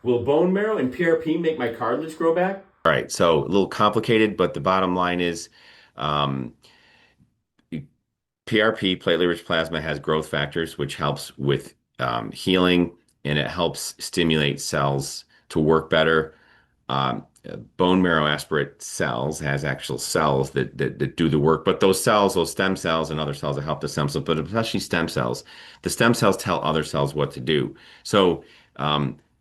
Will bone marrow and PRP make my cartilage grow back? All right, so a little complicated, but the bottom line is um, PRP, platelet-rich plasma, has growth factors, which helps with healing and it helps stimulate cells to work better. Bone marrow aspirate cells has actual cells that do the work, but those cells, those stem cells and other cells that help the stem cells, but especially stem cells, the stem cells tell other cells what to do. So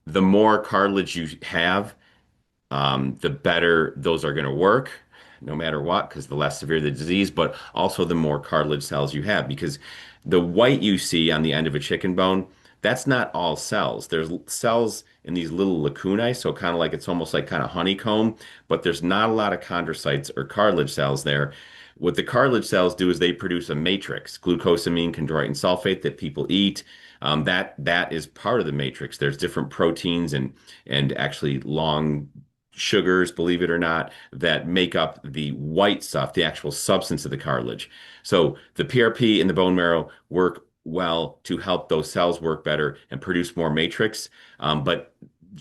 the more cartilage you have, the better those are going to work no matter what, because the less severe the disease, but also the more cartilage cells you have. Because the white you see on the end of a chicken bone, that's not all cells. There's cells in these little lacunae, so kind of like it's almost like kind of honeycomb, but there's not a lot of chondrocytes or cartilage cells there. What the cartilage cells do is they produce a matrix, glucosamine, chondroitin sulfate that people eat. That is part of the matrix. There's different proteins and actually long sugars, believe it or not, that make up the white stuff, the actual substance of the cartilage. So the PRP in the bone marrow work well to help those cells work better and produce more matrix. But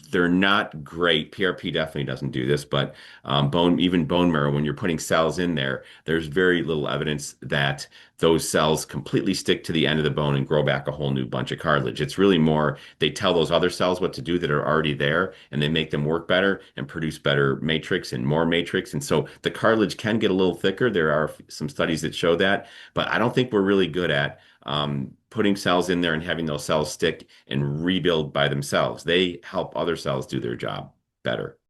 they're not great. PRP definitely doesn't do this, but even bone marrow, when you're putting cells in there, there's very little evidence that those cells completely stick to the end of the bone and grow back a whole new bunch of cartilage. It's really more they tell those other cells what to do that are already there, and they make them work better and produce better matrix and more matrix. And so the cartilage can get a little thicker. There are some studies that show that, but I don't think we're really good at putting cells in there and having those cells stick and rebuild by themselves. They help other cells do their job better.